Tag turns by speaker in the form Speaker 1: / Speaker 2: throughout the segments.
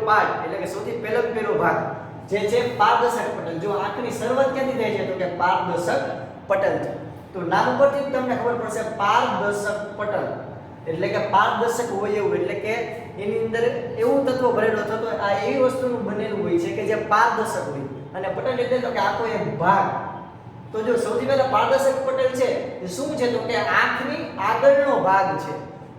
Speaker 1: Part એટલે કે સૌથી પહેલો ભાગ જે છે પારદર્શક પટલ. જો આંખની શરૂઆત ક્યાંથી થાય છે તો કે પારદર્શક પટલથી. તો નામ ઉપરથી તમને ખબર પડશે પારદર્શક પટલ એટલે કે પારદર્શક હોય એવું એટલે કે એની અંદર એવું તત્વ ભરેલો થતો આ એવી વસ્તુનું બનેલું હોય છે કે જે પારદર્શક હોય. અને પટલ એટલે તો કે આખો એક ભાગ. તો જો સૌથી પહેલા પારદર્શક પટલ છે એ શું છે તો કે આંખની આગળનો ભાગ છે.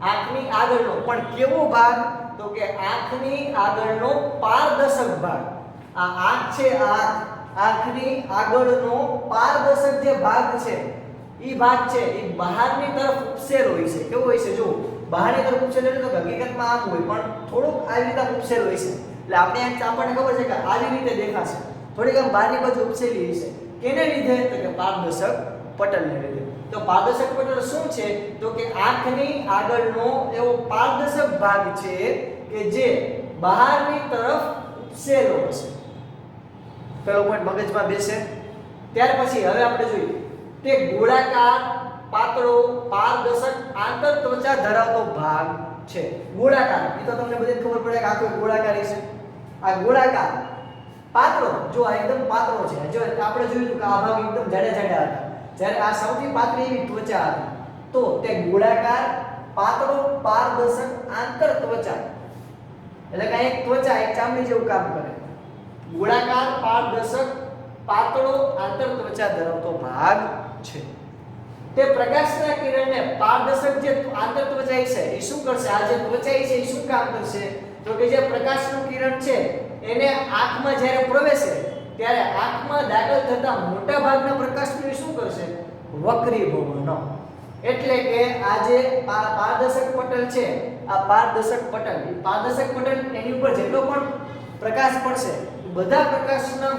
Speaker 1: આંખની આગળનો પણ કેવો ભાગ તો કે આંખની આગળનો પારદર્શક ભાગ. આ આંખ છે આંખની આગળનો પારદર્શક જે ભાગ છે ઈ ભાગ છે ઈ બહારની તરફ ઉપસેલ હોય છે. કેવો હોય છે જો બહારની તરફ ઉપસેલ એટલે તો હકીકતમાં આમ હોય પણ થોડુંક આવી રીતે ઉપસેલ હોય છે. એટલે આપણે આપણને ખબર છે કે આવી રીતે દેખાશે થોડીક આમ બહારની બાજુ ઉપસેલી હશે. કેને લીધે તો કે પારદર્શક પટલને લીધે. તો પારદર્શક પટલ શું છે તો કે આંખની આગળનો એવો પારદર્શક ભાગ છે કે જે બહારની તરફ ઉપસેલો હશે. પેલો પોઈન્ટ મગજમાં બેસે. ત્યાર પછી હવે આપણે જોઈએ તે ગોળાકાર પાતળો પારદર્શક આંતરત્વચા ધરાવતો ભાગ છે. ગોળાકાર એ તો તમને બધાને ખબર પડે કે આખો ગોળાકાર છે. આ ગોળાકાર પાતળો જો આ એકદમ પાતળો છે. જો આપણે જોયું કે આ ભાગ એકદમ જાડા હતા જ્યારે આ સૌથી પાતળી એવી ત્વચા હતી. તો તે ગોળાકાર પાતળો પારદર્શક આંતરત્વચા એટલે કે એક ત્વચા એક ચામડી જેવું કામ કરે. ગોળાકાર પારદર્શક પાતળો આંતરત્વચા ધરાવતો ભાગ છે. તે પ્રકાશના કિરણને પારદર્શક જે આંતરત્વચા છે એ શું કરશે? આ જે ત્વચા છે એ શું કામ કરશે તો કે જે પ્રકાશનું કિરણ છે એને આંખમાં જ્યારે પ્રવેશે ત્યારે આંખમાં દાખલ થતા મોટા ભાગના પ્રકાશનું શું કરશે? વક્રીભવન. એટલે કે આ જે પારદર્શક પટલ છે આ પારદર્શક પટલ એની ઉપર જેટલો પણ પ્રકાશ પડશે બધા પ્રકાશના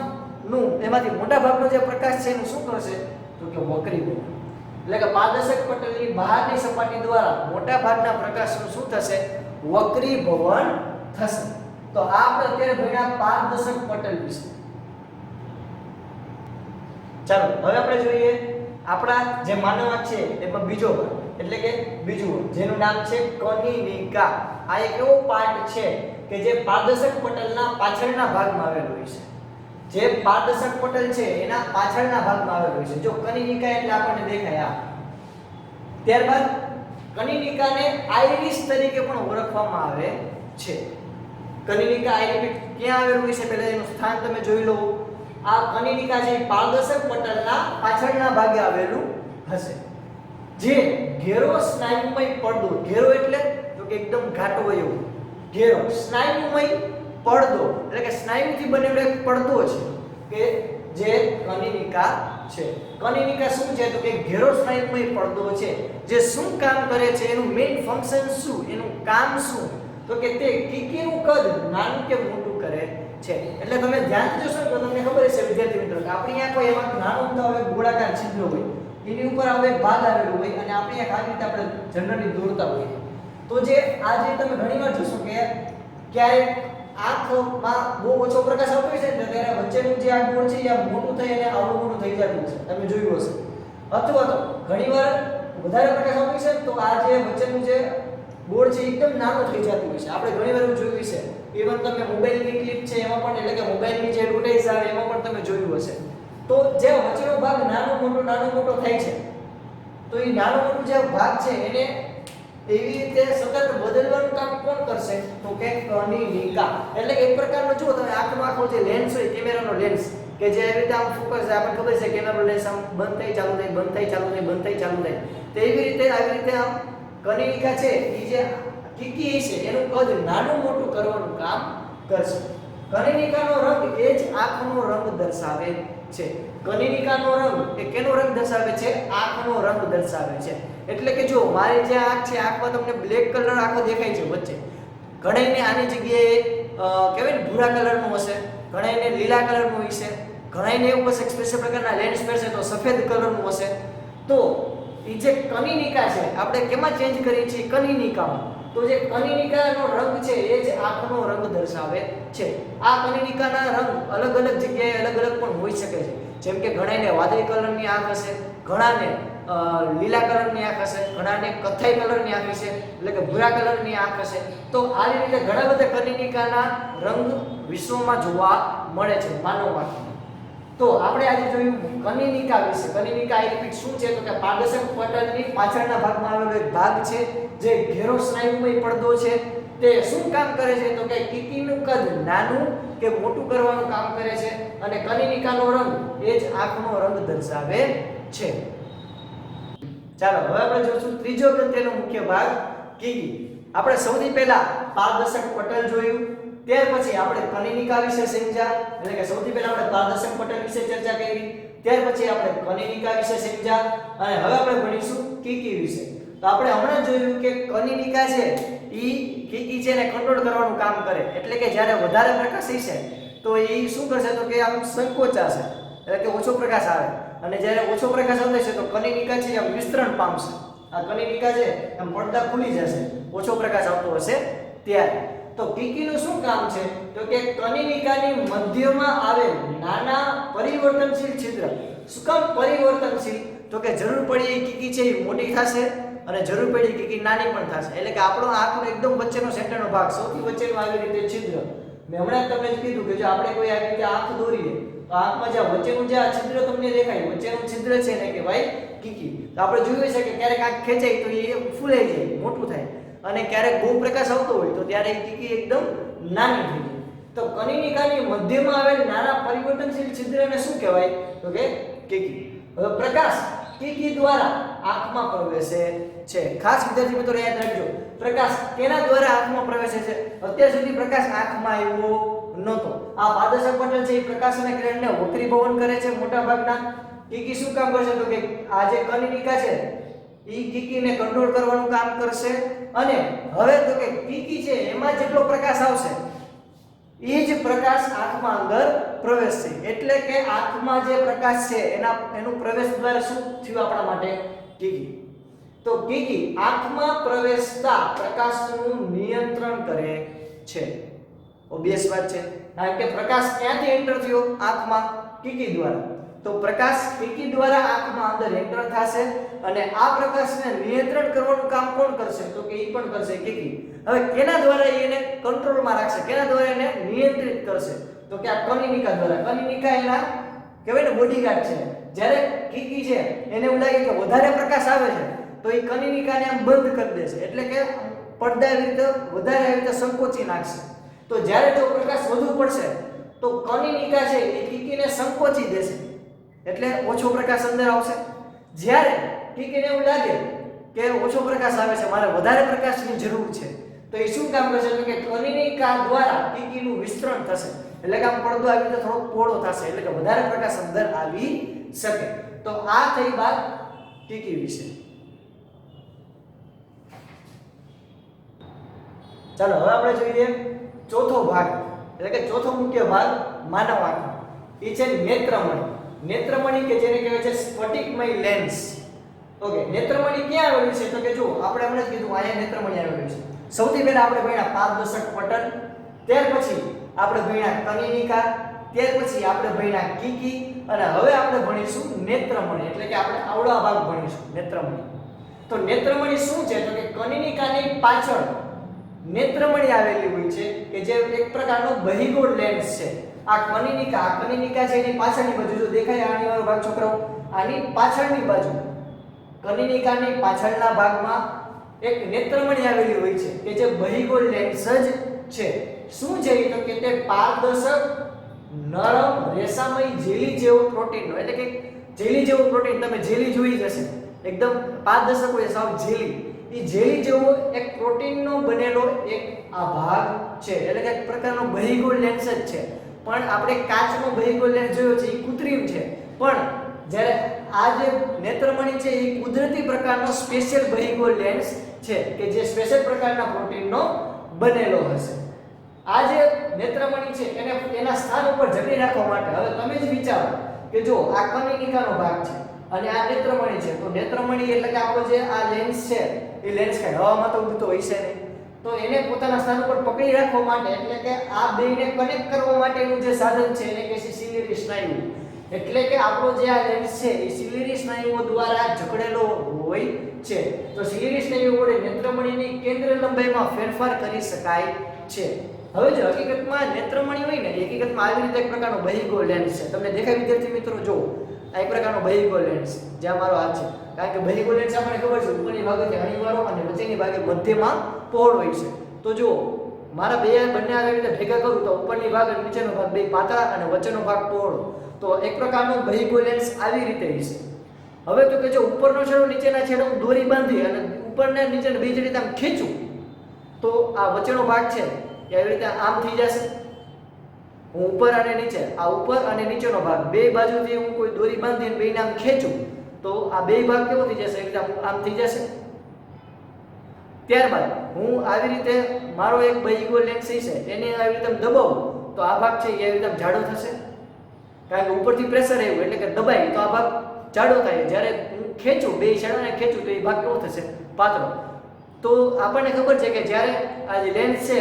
Speaker 1: નું એમાંથી મોટા ભાગનો જે પ્રકાશ છે એનું શું કરશે તો કે વક્રીભવન. એટલે કે પારદર્શક પટલની બહારની સપાટી દ્વારા મોટા ભાગના પ્રકાશનું શું થશે? વક્રીભવન થશે. તો આ આપણે અત્યારે ભણ્યા પારદર્શક પટલ વિશે. ચાલો હવે આપણે જોઈએ આપણા જે માનવ છે એમાં બીજો ભાગ એટલે કે બીજું જેનું નામ છે કનિનિકા. આ એક એવો પાર્ટ છે કે જે પારદર્શક પટલના પાછળના ભાગમાં આવેલો હોય છે. જે પારદર્શક પટલ છે એના પાછળના ભાગમાં આવેલો હોય છે. જો કનિનિકા એટલે આપણને દેખાય આ. ત્યારબાદ કનિનિકાને આઇરિસ તરીકે પણ ઓળખવામાં આવે છે. કનિનિકા આઇરિસ ક્યાં આવેલું હોય છે પહેલા એનું સ્થાન તમે જોઈ લો. આ કનિનિકા છે પારદર્શક પટલના પાછળના ભાગે આવેલું હશે. જે ઘેરો સ્નાયુમય પડદો, ઘેરો એટલે તો કે એકદમ ઘાટો હોય એવું ઘેરો સ્નાયુમય પડદો એટલે કે સ્નાયુથી બનેલો એક પડદો છે કે જે કનિનિકા છે. કનિનિકા શું છે તો કે ઘેરો સ્નાયુમય પડદો છે જે શું કામ કરે છે એનું મેઇન ફંક્શન શું એનું કામ શું તો કે તે કીકીનું કદ નાનું કે મોટું કરે છે. એટલે તમે ધ્યાનથી જોશો તો તમને ખબર હશે વિદ્યાર્થી મિત્રો કે આપણી આંખો એમાં નાનું તો હવે ગોળાકાર છિદ્ર હોય એની ઉપર આવે ભાગ આવેલો હોય અને આપણી આંખ આવી રીતે આપણે જનરલી દોરતા હોઈએ. તો જે આ જે તમે ઘણીવાર જોશો કે ક્યારેક આંખમાં બહુ ઓછો પ્રકાશ આવતો હોય છે ને ત્યારે વચ્ચેનું જે આ ગોળ છે એ મોટું થઈ અને આવડું મોટું થઈ જતું છે. તમે જોયું હશે. અથવા તો ઘણીવાર વધારે પ્રકાશ આવતો હોય છે તો આ જે વચ્ચેનું જે ગોળ છે એકદમ નાનો થઈ જતું હોય છે. આપણે ઘણીવાર એવું જોયું છે. ઇવન તમે મોબાઈલની ક્લિપ છે એમાં પણ એટલે કે મોબાઈલની જે એડવર્ટાઇઝ આવે એમાં પણ તમે જોયું હશે. તો જે વચ્ચેનો ભાગ નાનો મોટો થાય છે તો એ નાનો મોટો જે ભાગ છે એને એવી રીતે સતત બદલવાનું કામ કોણ કરશે તો કે કનિનિકા. એટલે એક પ્રકારનો જો તમે આંખનો આખો જે લેન્સ હોય કેમેરાનો લેન્સ કે જે એવી રીતે આમ ફોકસ આપણને ખબર છે કેમેરાનો લેન્સ આમ બંધ થઈ ચાલુ થાય બંધ થઈ ચાલુ થાય બંધ થઈ ચાલુ થાય તો એવી રીતે આવી રીતે આમ કનિનિકા છે એ જે કીકી છે એનું કદ નાનું મોટું કરવાનું કામ કરશે. કનિનિકાનો રંગ એ જ આંખનો રંગ દર્શાવે છે. કનિનિકાનો રંગ એ કેનો રંગ દર્શાવે છે? આંખનો રંગ દર્શાવે છે. એટલે કે જો મારી જે આંખ છે આંખમાં તમને બ્લેક કલર આખો દેખાય છે વચ્ચે. ઘણાને આની જગ્યાએ કહેવાય ને ભૂરા કલરનું હશે, ઘણાને લીલા કલરનું હશે, ઘણાને એવું હશે સ્પેશિયલ પ્રકારના લેન્સ પહેરશે તો સફેદ કલરનું હશે. તો એ જે કનિનિકા છે આપણે કેમાં ચેન્જ કરીએ છીએ? કનિનિકામાં. તો જે કનિનિકાનો રંગ છે એ જ આંખનો રંગ દર્શાવે છે. આ કનિનિકાના રંગ અલગ અલગ જગ્યાએ અલગ અલગ પણ હોઈ શકે છે. જેમ કે ઘણાને વાદળી કલરની આંખ હશે, ઘણાને લીલા કલરની આંખ હશે, ઘણાને કથ્થાઈ કલરની આંખ હશે, એટલે કે ભૂરા કલરની આંખ હશે. તો આ રીતે ઘણા બધા કનિનિકાના રંગ વિશ્વમાં જોવા મળે છે માનવમાં. તો આપણે આજે જોયું કનિનિકા વિશે. કનિનિકા આઈ રિપીટ શું છે તો કે પારદર્શક પટલની પાછળના ભાગમાં આવેલો એક ભાગ છે જે ઘેરો સ્નાયુમય પડદો છે. તે શું કામ કરે છે તો કે કીકીનું કદ નાનું કે મોટું કરવાનું કામ કરે છે અને કનિનિકાનો રંગ એ જ આંખનો રંગ દર્શાવે છે. ચાલો હવે આપણે જોશું ત્રીજો અગત્યનો મુખ્ય ભાગ કીકી. આપણે સૌથી પહેલા પારદર્શક પટલ જોયું, ત્યાર પછી આપણે કનિનિકા વિશે સમજ્યા, એટલે કે સૌથી પહેલા આપણે પારદર્શક પટલ વિશે ચર્ચા કરી, ત્યાર પછી આપણે કનિનિકા વિશે સમજ્યા અને હવે આપણે ભણીશું કીકી વિશે. તો આપણે હમણાં જોયું કે કનિનિકા છે ઈ કીકી છે ને કંટ્રોલ કરવાનું કામ કરે, એટલે કે જ્યારે વધારે પ્રકાશ હશે તો ઈ શું કરશે તો કે આમ સંકોચાશે, એટલે કે ઓછો પ્રકાશ આવે, અને જ્યારે ઓછો પ્રકાશ આવશે છે તો કનિનિકા છે આમ વિસ્તરણ પામશે. આ કનિનિકા છે આમ પડદા ખુલી જશે ઓછો પ્રકાશ આવતો હશે ત્યારે. તો કીકીનું શું કામ છે તો કે કનિનિકાની મધ્યમાં આવેલ નાના પરિવર્તનશીલ છિદ્ર. શું કામ પરિવર્તનશીલ તો કે જરૂર પડી એ કીકી છે એ મોટી થશે અને જરૂર પડી કીકી નાની પણ થશે. એટલે કે આપણો આંખનો એકદમ વચ્ચેનો સેન્ટરનો ભાગ સૌથી વચ્ચેનો આવી રીતે છિદ્ર. મેં હમણાં જ તમને કીધું કે જો આપણે કોઈ આવી રીતે આંખ દોરીએ તો આંખમાં જે વચ્ચેનું જે આ છિદ્ર તમને દેખાય, વચ્ચેનું છિદ્ર છે ને કહેવાય કીકી. તો આપણે જોયું છે કે ક્યારેક આંખ ખેંચાય તો એ ફૂલાઈ જાય, મોટું થાય, અને ક્યારેક બહુ પ્રકાશ આવતો હોય તો ત્યારે એ કીકી એકદમ નાની થઈ જાય. તો કનિનિકાની મધ્યમાં આવેલ નાના પરિવર્તનશીલ છિદ્રને શું કહેવાય તો કે કીકી. હવે પ્રકાશ કીકી દ્વારા આંખમાં પ્રવેશે છે. ખાસ વિદ્યાર્થી મિત્રો યાદ રાખજો, પ્રકાશ કેના દ્વારા આંખમાં પ્રવેશે છે? અત્યાર સુધી પ્રકાશ આંખમાં આવ્યો નહોતો. આ પારદર્શક પટલ છે એ પ્રકાશના કિરણને વક્રીભવન કરે છે મોટા ભાગના. કીકી શું કામ કરશે તો કે આ જે કનિનિકા છે ઈ કીકીને કંટ્રોલ કરવાનું કામ કરશે. અને હવે તો કે કીકી છે એમાં જેટલો પ્રકાશ આવશે એ જ પ્રકાશ આંખમાં અંદર પ્રવેશશે. એટલે કે આંખમાં જે પ્રકાશ છે એનું પ્રવેશ દ્વારા શું થયું આપણા માટે? કીકી. તો કીકી આંખમાં પ્રવેશતા પ્રકાશનું નિયંત્રણ કરે છે. ઓબવિયસ વાત છે, કારણ કે પ્રકાશ ક્યાંથી એન્ટર થયો? આંખમાં, કીકી દ્વારા. તો પ્રકાશ કીકી દ્વારા આંખમાં અંદર એન્ટર થશે અને આ પ્રકાશને નિયંત્રણ કરવાનું કામ કોણ કરશે તો કે ઈ પણ કરશે કીકી. હવે કેના દ્વારા એને કંટ્રોલમાં રાખશે, કેના દ્વારા એને નિયંત્રિત કરશે તો કે આ કનિનિકા દ્વારા. કનિનિકા એના કહેવાય ને બોડીગાર્ડ છે. જ્યારે કીકી છે એને એવું લાગે કે વધારે પ્રકાશ આવે છે તો એ કનિનિકાને આમ બંધ કરી દેશે, એટલે કે પડદા રીતે વધારે આવી રીતે સંકોચી નાખશે. તો જ્યારે જો પ્રકાશ વધુ પડશે તો કનિનિકા છે એ કીકીને સંકોચી દેશે, એટલે ઓછો પ્રકાશ અંદર આવશે. જ્યારે કીકીને એવું લાગે કે ઓછો પ્રકાશ આવે છે, મારે વધારે પ્રકાશની જરૂર છે, તો એ શું કામ કરશે તો કે કનિનિકા દ્વારા કીકીનું વિસ્તરણ થશે, એટલે કે આમ પડદો આવી રીતે થોડો પહોળો થશે, એટલે કે વધારે પ્રકાશ અંદર આવી શકે. તો આ થઈ વાત કીકી વિશે. ચાલો હવે આપણે જોઈએ ચોથો ભાગ, એટલે કે ચોથો મુખ્ય ભાગ માનવ આંખનો. એ છે નેત્રમણી. નેત્રમણી કે જેને કહેવાય છે સ્ફટિકમય લેન્સ. ઓકે, નેત્રમણી ક્યાં આવેલું છે તો કે જો આપણે હમણાં જ કીધું અહીંયા નેત્રમણી આવેલું છે. સૌથી પહેલા આપણે ભણ્યા પારદર્શક પટલ, ત્યાર પછી આપણે ભણ્યા કનિનિકા, ત્યાર પછી આપણે ભણ્યા કીકી અને હવે આપણે ભણીશું નેત્રમણી, એટલે કે આપણે આવડો ભાગ ભણીશું નેત્રમણી. તો નેત્રમણી શું છે તો કે કનિનિકાની પાછળ નેત્રમણી આવેલી હોય છે કે જે એક પ્રકારનો બહિગોળ લેન્સ છે. આ કનિનિકા છે એની પાછળની બાજુ જો દેખાય આની વાળો ભાગ છોકરાઓ, આની પાછળની બાજુ કનિનિકાની પાછળના ભાગમાં એક નેત્રમણી આવેલી હોય છે કે જે બહિગોળ લેન્સ જ છે. શું છે તો કે તે પારદર્શક નરમ રેસામય જેલી જેવો પ્રોટીનનો, એટલે કે જેલી જેવો પ્રોટીન, તમે જેલી જોઈ જશે એકદમ પારદર્શક હોય સાવ જેલી, એ જેલી જેવો એક પ્રોટીનનો બનેલો એક આ ભાગ છે, એટલે કે એક પ્રકારનો બહિગોળ લેન્સ જ છે. પણ આપણે કાચનો બહિગોળ લેન્સ જોયો છે એ કૃત્રિમ છે, પણ જ્યારે આ જે નેત્રમણી છે એ કુદરતી પ્રકારનો સ્પેશિયલ બહિગોળ લેન્સ છે કે જે સ્પેશિયલ પ્રકારના પ્રોટીનનો બનેલો હશે. આ જે નેત્રમણી છે એને એના સ્થાન ઉપર જકડી રાખવા માટે હવે તમે જ વિચારો કે જો આ કનિનિકાનો ભાગ છે અને આ નેત્રમણી છે, તો નેત્રમણી એટલે કે આપણો જે આ લેન્સ છે એ લેન્સ કઈ હવામાં તો ઉડતો હોય છે નહીં, તો એને પોતાના સ્થાન ઉપર પકડી રાખવા માટે, એટલે કે આ બેને કનેક્ટ કરવા માટેનું જે સાધન છે એને કહે છે સિલિયરી સ્નાયુ. એટલે કે આપણો જે આ લેન્સ છે એ સિલિયરી સ્નાયુઓ દ્વારા જકડેલો હોય છે. તો સિલિયરી સ્નાયુઓ વડે નેત્રમણીની કેન્દ્ર લંબાઈમાં ફેરફાર કરી શકાય છે. હવે જો હકીકતમાં નેત્રમણી હોય ને, હકીકતમાં આવી રીતે એક પ્રકારનો બહિર્ગોળ લેન્સ છે. તમને દેખાય વિદ્યાર્થી મિત્રો? જો આ એક પ્રકારનો બહિર્ગોળ લેન્સ જ્યાં મારો હાથ છે, કારણ કે બહિર્ગોળ લેન્સ આપણને ખબર છે ઉપરની ભાગેથી અણીવાળો અને વચ્ચેની ભાગે મધ્યમાં પહોળો હોય છે. તો જો મારા બંને આવી રીતે ભેગા કરું તો ઉપરની ભાગ અને નીચેનો ભાગ બે પાતળા અને વચ્ચેનો ભાગ પહોળો. તો એક પ્રકારનો બહિર્ગોળ લેન્સ આવી રીતે હશે. હવે તો કે જો ઉપરનો છેડો નીચેના છેડો દોરી બાંધી અને ઉપરને નીચેને બે રીતે આમ ખેંચું તો આ વચ્ચેનો ભાગ છે એ આવી રીતે આમ થઈ જશે. હું ઉપર અને નીચે, આ ઉપર અને નીચેનો ભાગ બે બાજુથી હું કોઈ દોરી બાંધીને બેને આમ ખેંચું તો આ બે ભાગ કેવો થઈ જશે? એકદમ આમ થઈ જશે. ત્યારબાદ હું આવી રીતે મારો એક બહિર્ગોળ લેન્સ છે એને આવી રીતે દબાવું તો આ ભાગ છે એ આવી રીતે જાડો થશે, કારણ કે ઉપરથી પ્રેશર આવ્યું એટલે કે દબાય તો આ ભાગ જાડો થાય. જ્યારે હું ખેંચું બે છેડાને ખેંચું તો એ ભાગ કેવો થશે? પાતળો. તો આપણને ખબર છે કે જ્યારે આ જે લેન્સ છે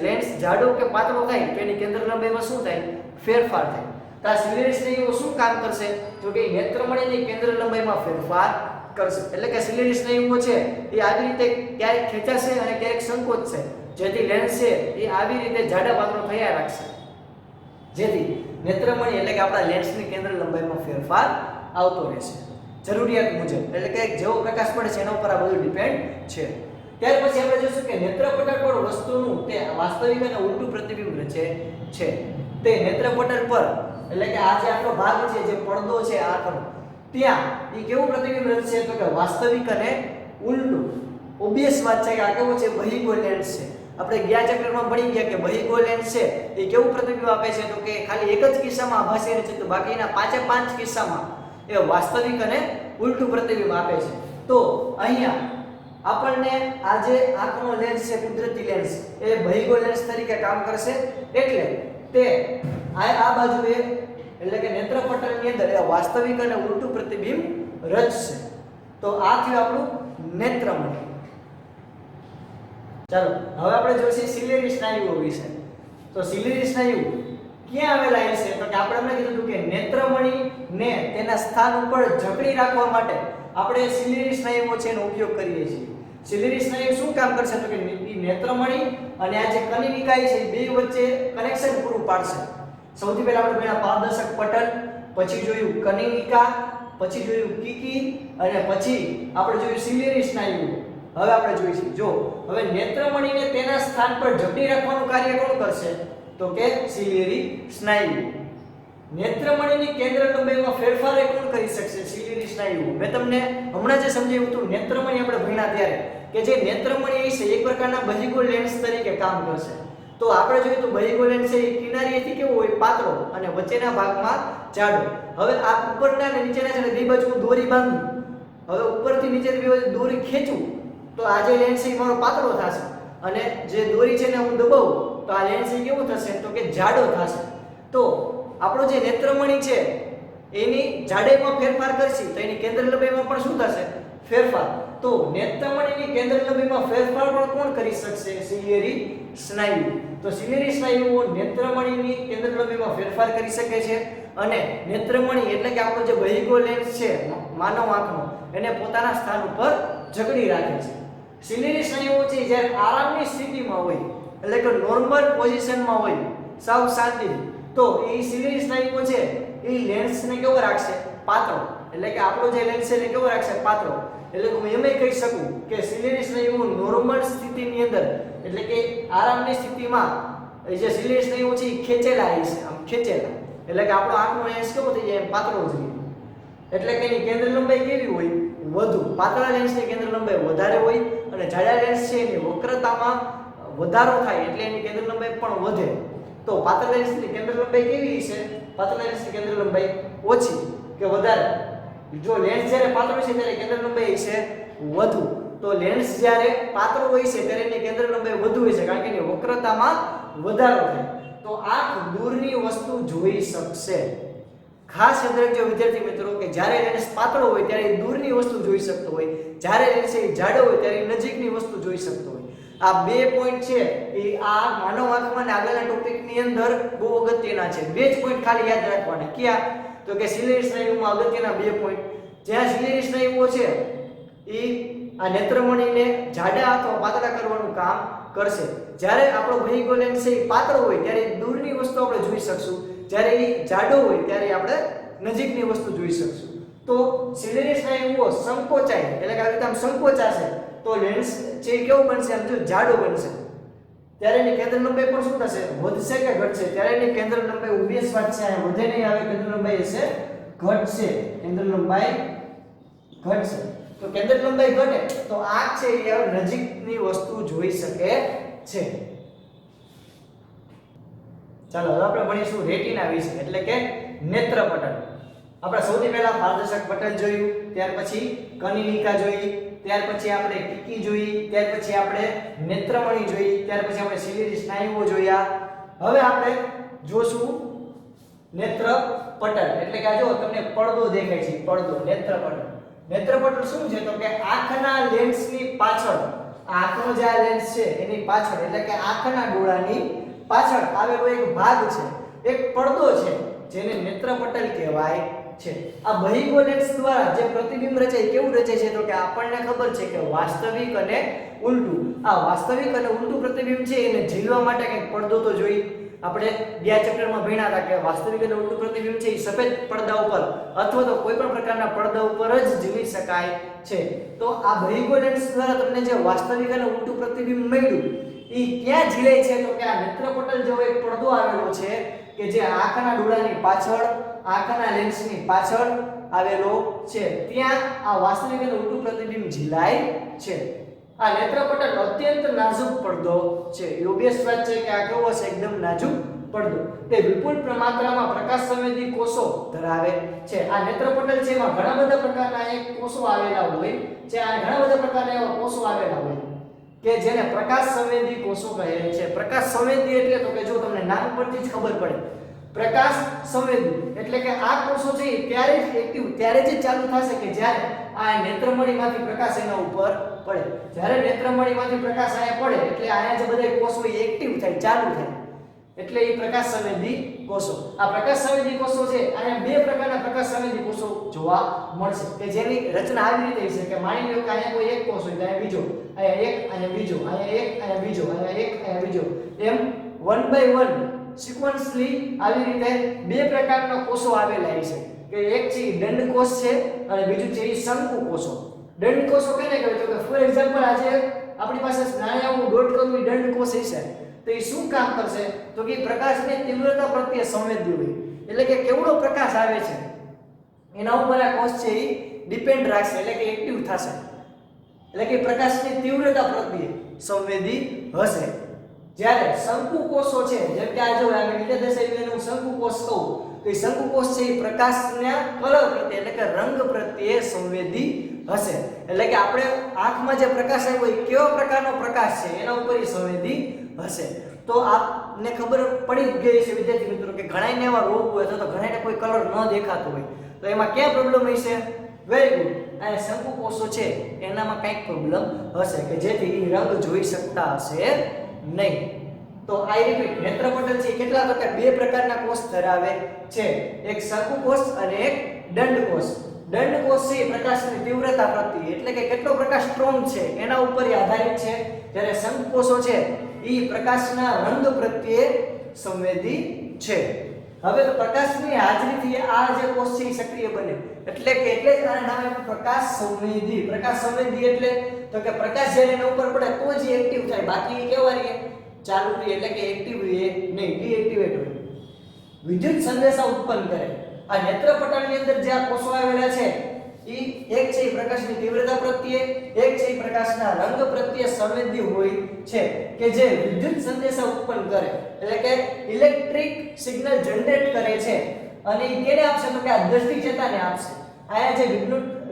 Speaker 1: લેન્સ જાડો કે પાતળો થાય તો એની કેન્દ્ર લંબાઈમાં શું થાય? ફેરફાર થાય. તો આ સિલિયરી સ્નાયુઓ શું કામ કરશે? તો કે નેત્રમણીની કેન્દ્ર લંબાઈમાં ફેરફાર કરશે. એટલે કે સિલિયરી સ્નાયુઓ છે એ આવી રીતે ક્યારેક ખેંચાશે અને ક્યારેક સંકોચશે, જેથી લેન્સ છે એ આવી રીતે જાડા પાતળો થયા રાખશે, જેથી નેત્રમણી એટલે કે આપણા લેન્સની કેન્દ્ર લંબાઈમાં ફેરફાર આવતો રહેશે જરૂરિયાત મુજબ. એટલે કે જેવો પ્રકાશ પડે છે એના ઉપર આ બધું ડિપેન્ડ છે. ત્યાર પછી આપણે જોશું કે નેત્રપટલ પર વસ્તુનું તે વાસ્તવિક અને ઉલટું પ્રતિબિંબ રચે છે. તે નેત્રપટલ પર એટલે કે આ જે આટલો ભાગ છે, જે પડદો છે આખો, ત્યાં એ કેવું પ્રતિબિંબ રચશે? તો કે વાસ્તવિક અને ઉલટું. ઓબ્વિયસ વાત છે કે આ કેવો છે? બહિર્ગોળ લેન્સ છે. આપણે ગયા ચેપ્ટરમાં ભણી ગયા કે બહિર્ગોળ લેન્સ છે એ કેવું પ્રતિબિંબ આપે છે? તો કે ખાલી એક જ કિસ્સામાં આભાસી રચે, તો બાકીના 5 કિસ્સામાં એ વાસ્તવિક અને ઉલટું પ્રતિબિંબ આપે છે. તો અહીંયા આપણને આ જે આંખનો લેન્સ છે, કુદરતી લેન્સ, એ બહિર્ગોળ લેન્સ તરીકે કામ કરશે. એટલે તે આ બાજુએ એટલે કે નેત્રપટલની અંદર એ વાસ્તવિક અને ઉલટું પ્રતિબિંબ રચશે. તો આ થયું આપણું નેત્રમણી. ચાલો હવે આપણે જોઈશું સિલિયરી સ્નાયુઓ વિશે. તો સિલિયરી સ્નાયુ ક્યાં આવેલા છે? તો કે આપણે હમણાં કીધું હતું કે નેત્રમણીને તેના સ્થાન ઉપર જકડી રાખવા માટે આપણે સિલિયરી સ્નાયુઓ છે એનો ઉપયોગ કરીએ છીએ. સિલિયરી સ્નાયુ શું કામ કરશે? તો કે નેત્રમણી અને આ જે કનિનિકાય છે બે વચ્ચે કનેક્શન પૂરું પાડશે. સૌથી પહેલા આપણે ભણ્યા પારદર્શક પટલ, પછી જોયું કનિનિકા, પછી જોયું કિકી અને પછી આપણે જોયું સિલિયરી સ્નાયુ. હવે આપણે જોઈશું જો હવે નેત્રમણીને તેના સ્થાન પર જકડી રાખવાનું કાર્ય કોણ કરશે? તો કે સિલિયરી સ્નાયુ. નેત્રમણીની કેન્દ્ર લંબાઈમાં ફેરફાર કોણ કરી શકશે? સિલિયરી સ્નાયુ. મેં તમને હમણાં જે સમજાવ્યું હતું નેત્રમણી આપણે ભણ્યા ત્યારે કે જે નેત્રમણી છે એક પ્રકારના બહિર્ગોળ લેન્સ તરીકે કામ કરશે. તો આપણે જોયું તો બહિર્ગોળ લેન્સ છે એ કિનારીએથી કેવો હોય? પાતળો અને વચ્ચેના ભાગમાં જાડો. હવે આ ઉપરના અને નીચેના છે બે બાજુ દોરી બાંધું, હવે ઉપરથી નીચે દોરી ખેંચું તો આ જે લેન્સ છે મારો પાતળો થશે અને જે દોરી છે ને હું દબાવું તો આ લેન્સ કેવો થશે? તો કે જાડો થશે. તો આપણો જે નેત્રમણી છે એની જાડાઈમાં ફેરફાર કરશે તો એની કેન્દ્ર લંબાઈમાં પણ શું થશે? ફેરફાર. તો નેત્રમણીની કેન્દ્ર લંબાઈમાં ફેરફાર પણ કોણ કરી શકશે? સિલિયરી સ્નાયુ. તો સિલિયરી સ્નાયુઓ નેત્રમણીની કેન્દ્ર લંબાઈમાં ફેરફાર કરી શકે છે અને નેત્રમણી એટલે કે આપણો જે બહિર્ગોળ લેન્સ છે માનવ આંખનો એને પોતાના સ્થાન ઉપર જકડી રાખે છે. સિલિયરી સ્નાયુઓ છે જ્યારે આરામની સ્થિતિમાં હોય એટલે કે નોર્મલ પોઝિશનમાં હોય, સાવ શાંતિ, તો એ સિલિયરી સ્નાયુઓ છે એ લેન્સને કેવો રાખશે? પાતળો. એટલે કે આપણો જે લેન્સ છે એ કેવો રાખશે? પાતળો. એટલે હું એમ કહી શકું કે સિલિયરી સ્નાયુઓ નોર્મલ સ્થિતિની અંદર એટલે કે આરામની સ્થિતિમાં જે સિલિયરી સ્નાયુઓ છે એ ખેંચેલા છે, આમ ખેંચેલા. એટલે કે આપણો આંખનો લેન્સ કેવો થઈ જાય? પાતળો જ રહે. એટલે કે એની કેન્દ્ર લંબાઈ કેવી હોય? વધુ. પાતળા લેન્સની કેન્દ્ર લંબાઈ વધારે હોય અને જાડા લેન્સ છે એની વક્રતામાં વધારો થાય એટલે એની કેન્દ્ર લંબાઈ પણ વધે. તો પાતળા લેન્સની કેન્દ્ર લંબાઈ કેવી છે? પાતળા લેન્સની કેન્દ્ર લંબાઈ ઓછી કે વધારે? જો લેન્સ જ્યારે પાતળો છે ત્યારે કેન્દ્ર લંબાઈ છે વધુ. તો લેન્સ જ્યારે પાતળો હોય છે ત્યારે એની કેન્દ્ર લંબાઈ વધુ હોય છે કારણ કે એની વક્રતામાં વધારો થાય. તો આંખ દૂરની વસ્તુ જોઈ શકશે. ખાસ યાદ રાખજો વિદ્યાર્થી મિત્રો કે જ્યારે લેન્સ પાતળો હોય ત્યારે દૂરની વસ્તુ જોઈ શકતો હોય, જ્યારે લેન્સ જાડો હોય ત્યારે નજીકની વસ્તુ જોઈ શકતો હોય. આ બે પોઈન્ટ છે એ આ માનવ આંખમાં આગળના ટોપિકની અંદર બહુ અગત્યના છે. બે જ પોઈન્ટ ખાલી યાદ રાખવાના. ક્યાં? તો તો કે સિલિન્ડર સ્નાયુમાં અગત્યના 2 પોઈન્ટ. જ્યાં સિલિન્ડર સ્નાયુઓ છે એ આ નેત્રમણીને જાડા અથવા પાતળા કરવાનું કામ કરશે. જ્યારે આપણો બહિર્ગોળ લેન્સ છે એ પાતળો હોય ત્યારે દૂરની વસ્તુ આપણે જોઈ શકશું, જ્યારે એ જાડો હોય ત્યારે આપણે નજીકની વસ્તુ જોઈ શકશું. તો સિલિન્ડર સ્નાયુઓ સંકોચાય એટલે કે આવી રીતે આમ સંકોચાશે તો લેન્સ છે કેવો બનશે, આમ જો જાડો બનશે. ત્યારે એની કેન્દ્ર લંબાઈ પણ શું થશે, વધશે કે ઘટશે? ત્યારે એની કેન્દ્ર લંબાઈ ઓબવિયસ વાત છે, આ વધે નહીં આવે, કેન્દ્ર લંબાઈ હશે ઘટશે, કેન્દ્ર લંબાઈ ઘટશે. તો કેન્દ્ર લંબાઈ ઘટે તો આંખ છે એ નજીકની વસ્તુ જોઈ શકે છે. ચાલો હવે આપણે ભણીશું રેટિના વિશે એટલે કે નેત્રપટલ. આપણે સૌથી પહેલા પારદર્શક પટલ જોયું, ત્યાર પછી કનિનિકા જોઈ, ત્યાર પછી આપણે ટીકી જોઈ, ત્યાર પછી આપણે નેત્રમણી જોઈ, ત્યાર પછી આપણે સિલિન્ડર સ્નાયુઓ જોયા. હવે આપણે જોશું નેત્રપટલ એટલે કે આ જો તમને પડદો દેખાય છે, પડદો નેત્રપટલ. નેત્રપટલ શું છે તો કે આંખના લેન્સની પાછળ, આંખનો જે આ લેન્સ છે એની પાછળ એટલે કે આંખના ડોળાની પાછળ આવેલો એક ભાગ છે, એક પડદો છે જેને નેત્રપટલ કહેવાય છે. આ બહિર્ગોળ લેન્સ દ્વારા જે પ્રતિબિંબ રચાય કેવું રચાય છે તો કે આપણને ખબર છે કે વાસ્તવિક અને ઉલટું. આ વાસ્તવિક અને ઉલટું પ્રતિબિંબ છે એને ઝીલવા માટે કંઈક પડદો તો જોઈ. આપણે ગયા ચેપ્ટરમાં ભણ્યા હતા કે વાસ્તવિક અને ઉલટું પ્રતિબિંબ છે એ સફેદ પડદા ઉપર અથવા તો કોઈ પણ પ્રકારના પડદા ઉપર જ ઝીલી શકાય છે. તો આ બહિર્ગોળ લેન્સ દ્વારા તમને જે વાસ્તવિક અને ઉલટું પ્રતિબિંબ મળ્યું એ ક્યાં ઝીલાય છે તો કે આ નેત્રપટલ જેવો એક પડદો આવેલો છે કે જે આંખના ડોળાની પાછળ, આંખના લેન્સની પાછળ આવેલો છે. ત્યાં આ વાસ્તવિક અને ઉલટું પ્રતિબિંબ ઝીલાય છે. આ નેત્રપટલ અત્યંત નાજુક પડદો છે. ઓબવિયસ વાત છે કે આ કેવો છે, એકદમ નાજુક પડદો. તે વિપુલ માત્રામાં પ્રકાશ સંવેદી કોષો ધરાવે છે. આ નેત્રપટલ છે એમાં ઘણા બધા પ્રકારના એક કોષો આવેલા હોય છે. આ ઘણા બધા પ્રકારના એવા કોષો આવેલા હોય કે જેને પ્રકાશ સંવેદી કોષો કહે છે. પ્રકાશ સંવેદી એટલે તો કે જો તમને નામ પરથી જ ખબર પડે, પ્રકાશ સંવેદી એટલે કે આ કોષો છે ત્યારે જ એક્ટિવ, ત્યારે જ ચાલુ થશે કે જ્યારે આ નેત્રમણીમાંથી પ્રકાશ એના ઉપર પડે. જ્યારે નેત્રમણીમાંથી પ્રકાશ આયા પડે એટલે આયા જે બધા કોષો એક્ટિવ થાય, ચાલુ થાય, એટલે એ પ્રકાશ સંવેદી કોષો. આ પ્રકાશ સંવેદી કોષો છે આયા બે પ્રકારના પ્રકાશ સંવેદી કોષો જોવા મળશે કે જેની રચના આવી રીતે છે કે માની લો કે આયા કોઈ એક કોષ હોય, આયા બીજો, આયા એક, આયા બીજો, આયા એક, આયા બીજો, આયા એક, આયા બીજો, એમ 1 by 1 સિક્વન્સલી આવી રીતે બે પ્રકારના કોષો આવેલા છે કે એક છે દંડ કોષ છે અને બીજું છે શંકુ કોષો. દંડ કોષો કેને કહેવાય તો કે ફોર એક્ઝામ્પલ આજે આપણી પાસે નાણાનું ડોટ કરવું એ દંડ કોષ છે તો એ શું કામ કરશે તો કે પ્રકાશની તીવ્રતા પ્રત્યે સંવેદી હોય એટલે કે કેવડો પ્રકાશ આવે છે એના ઉપર આ કોષ છે એ ડિપેન્ડ રાખશે એટલે કે એક્ટિવ થશે એટલે કે પ્રકાશની તીવ્રતા પ્રત્યે સંવેદી હશે. જ્યારે શંકુ કોષો છે જેમ કે આ જો આ લીલા દર્શાવીને શંકુ કોષ કહું તો એ શંકુ કોષ છે એ પ્રકાશના કલર પ્રત્યે એટલે કે રંગ પ્રત્યે સંવેદી હશે. એટલે કે આપણે આંખમાં જે પ્રકાશ આવ્યો એ કેવો પ્રકારનો પ્રકાશ છે એના ઉપર એ સંવેદી હશે. તો આપને ખબર પડી ગઈ છે વિદ્યાર્થી મિત્રો કે ઘણાને એવા રોગ હોય અથવા તો ઘણાને કોઈ કલર ન દેખાતો હોય તો એમાં ક્યાં પ્રોબ્લેમ હશે? વેરી ગુડ, આ શંકુ કોષો છે એનામાં કંઈક પ્રોબ્લેમ હશે કે જેથી એ રંગ જોઈ શકતા હશે નહીં. તો આઈ રિપીટ, નેત્રપટલ છે કેટલા પ્રકાર, બે પ્રકારના કોષ ધરાવે છે, એક શંકુ કોષ અને એક દંડ કોષ. દંડ કોષ છે પ્રકાશની તીવ્રતા પ્રત્યે એટલે કે કેટલો પ્રકાશ સ્ટ્રોંગ છે એના ઉપર આધારિત છે, જ્યારે શંકુ કોષો છે એ પ્રકાશના રંગ પ્રત્યે સંવેદી છે. હવે તો પ્રકાશની હાજરીથી આ જે કોષ છે એ સક્રિય બને એટલે કે એટલે જ આના નામે પ્રકાશ સંવેદી. પ્રકાશ સંવેદી એટલે તો કે પ્રકાશ જ્યારે એના ઉપર પડે તો જ એક્ટિવ થાય, બાકી કેવા રહે? ચાલુ રહે એટલે કે એક્ટિવ રહે નહીં, ડીએક્ટિવેટ હોય. વિદ્યુત સંદેશા ઉત્પન્ન કરે. આ નેત્રપટલની અંદર જે આ કોષો આવેલા છે એ એક છે પ્રકાશની તીવ્રતા પ્રત્યે, એક છે પ્રકાશના રંગ પ્રત્યે સંવેદી હોય છે કે જે વિદ્યુત સંદેશા ઉત્પન્ન કરે એટલે કે ઇલેક્ટ્રિક સિગ્નલ જનરેટ કરે છે અને એ કેને આપશે તો કે આ દ્રષ્ટિ ચેતાને આપશે. આયા જે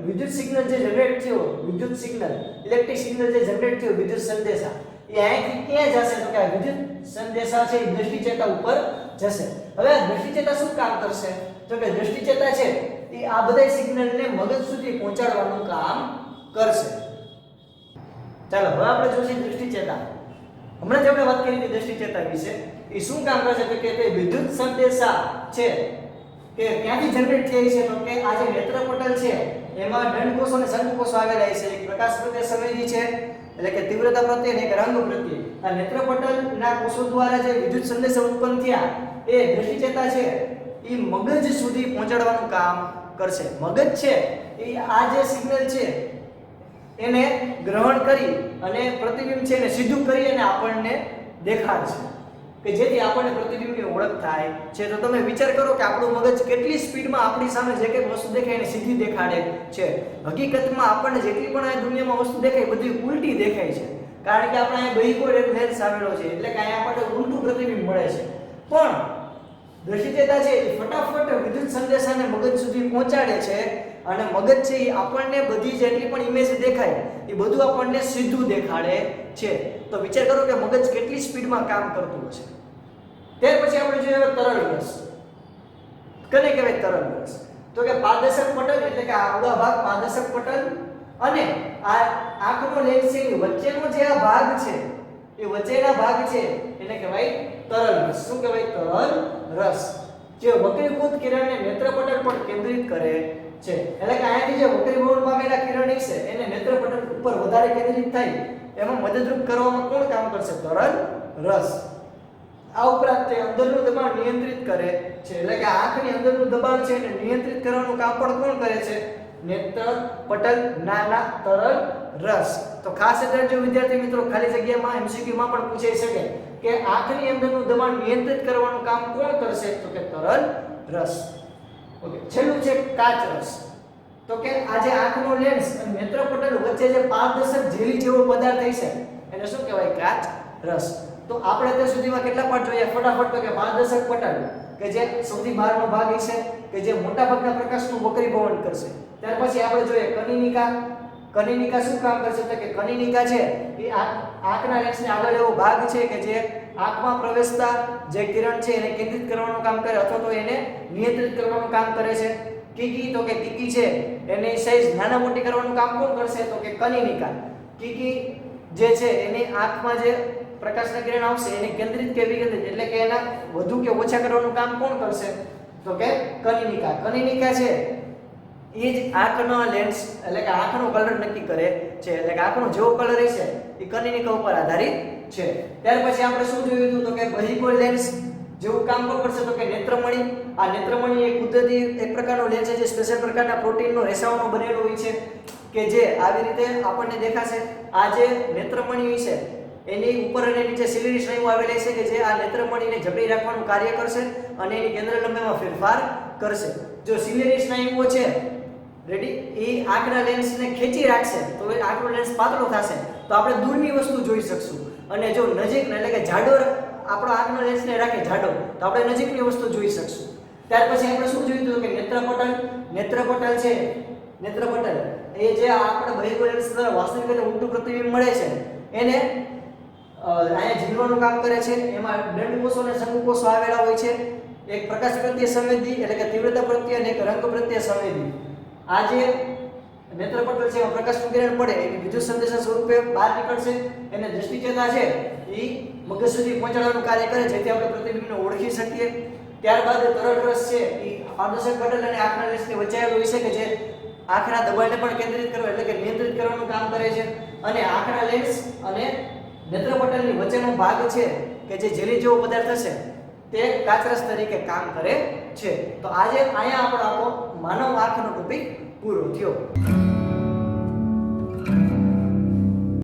Speaker 1: વિદ્યુત સિગ્નલ જે જનરેટ થયો, વિદ્યુત સિગ્નલ, ઇલેક્ટ્રિક સિગ્નલ જે જનરેટ થયો, વિદ્યુત સંદેશા એ અહીંથી ક્યાં જશે તો કે આ વિદ્યુત સંદેશા છે એ દ્રષ્ટિ ચેતા ઉપર જશે. હવે આ દ્રષ્ટિ ચેતા શું કામ કરશે તો કે દ્રષ્ટિ ચેતા છે એ આ બધા સિગ્નલને મગજ સુધી પહોંચાડવાનું કામ કરશે. ચાલો હવે આપણે જોઈશું દ્રષ્ટિ ચેતા. હમણાં જ આપણે વાત કરી હતી દ્રષ્ટિ ચેતા વિશે. એ શું કામ કરશે તો કે તે વિદ્યુત સંદેશા છે કે ક્યાંથી જનરેટ થઈ છે? તો કે આ જે નેત્રપટલ છે એમાં દંડકોષો અને શંકુકોષો આવેલા છે. એક પ્રકાશ પ્રત્યે સંવેદી છે એટલે કે તીવ્રતા પ્રત્યે અને એક રંગ પ્રત્યે. આ નેત્રપટલના કોષો દ્વારા જે વિદ્યુત સંદેશો ઉત્પન્ન થયા એ દૃષ્ટિચેતા છે એ મગજ સુધી પહોંચાડવાનું કામ કરશે. મગજ છે એ આ જે સિગ્નલ છે એને ગ્રહણ કરી અને પ્રતિબિંબ છે એને સીધું કરી અને આપણને દેખાડશે કે જેથી આપણને પ્રતિબિંબની ઓળખ થાય છે. તો તમે વિચાર કરો કે આપણું મગજ કેટલી સ્પીડમાં આપણી સામે જે કંઈ વસ્તુ દેખાય એને સીધી દેખાડે છે. હકીકતમાં આપણને જેટલી પણ આ દુનિયામાં વસ્તુ દેખાય બધી ઉલટી દેખાય છે, કારણ કે આપણે અહીંયા બહિકોણ લેન્સ આવેલો છે એટલે કે અહીંયા આપણને ઉલટું પ્રતિબિંબ મળે છે. પણ દૃષ્ટિચેતા છે એ ફટાફટ વિદ્યુત સંદેશાને મગજ સુધી પહોંચાડે છે અને મગજ છે એ આપણને બધી જેટલી પણ ઇમેજ દેખાય એ બધું આપણને સીધું દેખાડે છે. તો વિચાર કરો કે મગજ કેટલી સ્પીડમાં કામ કરતું હશે. ત્યાર પછી આપણે જોઈએ તરલ રસ. કને કહેવાય તરલ રસ? તો કે પારદર્શક પટલ એટલે કે આગળનો ભાગ પારદર્શક પટલ અને આ આંખનો લેન્સ છે એની વચ્ચેનો જે આ ભાગ છે એ વચ્ચેના ભાગ છે એને કહેવાય તરલ રસ. શું કહેવાય? તરલ રસ. જે વક્રીભૂત કિરણને નેત્રપટલ પર કેન્દ્રિત કરે છે. એટલે કે અહીંયાથી જે વક્રીભવન પામેલા કિરણ છે એને નેત્રપટલ ઉપર વધારે કેન્દ્રિત થાય એમાં મદદરૂપ કરવામાં કોણ કામ કરશે? તરલ રસ. આ ઉપરાંત તે અંદરનું દબાણ નિયંત્રિત કરે છે. એટલે કે આંખની અંદરનું દબાણ છે એને નિયંત્રિત કરવાનું કામ પણ કોણ કરે છે? નેત્રપટલ નાના તરલ રસ. તો ખાસ એટલે જો વિદ્યાર્થી મિત્રો ખાલી જગ્યામાં MCQ માં પણ પૂછાઈ શકે કે આંખની અંદરનું દબાણ નિયંત્રિત કરવાનું કામ કોણ કરશે? તો કે તરલ રસ. ઓકે, છેલ્લું છે કાચ રસ. તો કે આ જે આંખનો લેન્સ અને નેત્રપટલ વચ્ચે જે પારદર્શક જેલી જેવો પદાર્થ છે એને શું કહેવાય? કાચ રસ. તો આપણે અત્યાર સુધીમાં કેટલા પાઠ જોયા? ફટાફટ. તો કે પારદર્શક પટલ કે જે સૌથી બહારનો ભાગ છે કે જે મોટા ભાગના પ્રકાશનું વક્રીભવન કરશે. ત્યાર પછી આપણે જોઈએ કનિનિકા. કનિનિકા શું કામ કરશે? તો કે કનિનિકા છે એ આંખના લેન્સની આગળ એવો ભાગ છે કે જે આંખમાં પ્રવેશતા જે કિરણ છે એને કેન્દ્રિત કરવાનું કામ કરે અથવા તો એને નિયંત્રિત કરવાનું કામ કરે છે. કીકી. તો કે કીકી છે એની સાઈઝ નાના મોટી કરવાનું કામ કોણ કરશે? તો કે કનિનિકા. કીકી જે છે એની આંખમાં જે પ્રકાશના કિરણ આવશે એને કેન્દ્રિત કે વિકેન્દ્રિત એટલે કે એના વધુ કે ઓછા કરવાનું કામ કોણ કરશે? તો કે કનિનિકા. કનિનિકા છે એ જ આંખનો લેન્સ એટલે કે આંખનો કલર નક્કી કરે છે. એટલે કે આંખનો જેવો કલર હશે એ કનિનિકા ઉપર આધારિત છે. ત્યાર પછી આપણે શું જોયું હતું? તો કે બહિકોણ લેન્સ જેવું કામ કોણ કરશે? તો કે નેત્રમણિ. આ નેત્રમણિ એક કુદરતી એક પ્રકારનો લેન્સ છે જે સ્પેશિયલ પ્રકારના પ્રોટીનનો રેસાઓનો બનેલો હોય છે કે જે આવી રીતે આપણને દેખાશે. આ જે નેત્રમણિ છે એની ઉપર અને નીચે સિલિન્ડર સ્નાયુઓ આવેલી છે કે જે આ નેત્રમણિને જકડી રાખવાનું કાર્ય કરશે અને એની કેન્દ્ર લંબાઈમાં ફેરફાર કરશે. જો સિલિન્ડર સ્નાયુઓ છે રેડી એ આંખના લેન્સને ખેંચી રાખશે તો એ આંખનો લેન્સ પાતળો થશે તો આપણે દૂરની વસ્તુ જોઈ શકશું. અને જો નજીક એટલે કે જાડો આપણો આંખનો લેન્સને રાખે જાડો તો આપણે નજીકની વસ્તુ જોઈ શકશું. ત્યાર પછી આપણે શું જોયું હતું? કે નેત્રપટલ. નેત્રપટલ છે નેત્રપટલ એ જે આપણે બહિર્ગોળ લેન્સ દ્વારા વાસ્તવિક અને ઊંટું પ્રતિબિંબ મળે છે એને અહીંયા ઝીલવાનું કામ કરે છે. એમાં દંડકોષો અને શંકુકોષો આવેલા હોય છે. એક પ્રકાશ પ્રત્યે સંવેદી એટલે કે તીવ્રતા પ્રત્યે અને એક રંગ પ્રત્યે સંવેદી. આ જે નેત્રપટલ છે એમાં પ્રકાશનું કિરણ પડે એ વિદ્યુત સંદેશા સ્વરૂપે બહાર નીકળશે. એને દૃષ્ટિચેતા છે એ મગજ સુધી પહોંચાડવાનું કાર્ય કરે જેથી આપણે પ્રતિબિંબને ઓળખી શકીએ. ત્યારબાદ તરલ રસ છે એ પારદર્શક પટલ અને આંખના લેન્સની વચ્ચે આવેલું હોય છે કે જે આંખના દબાણને પણ કેન્દ્રિત કરવા એટલે કે નિયંત્રિત કરવાનું કામ કરે છે. અને આંખના લેન્સ અને નેત્રપટલની વચ્ચેનો ભાગ છે કે જે જેલી જેવો પદાર્થ હશે તે કાચરસ તરીકે કામ કરે છે. તો આજે અહીંયા આપણો માનવ આંખનો ટોપિક પૂરો થયો.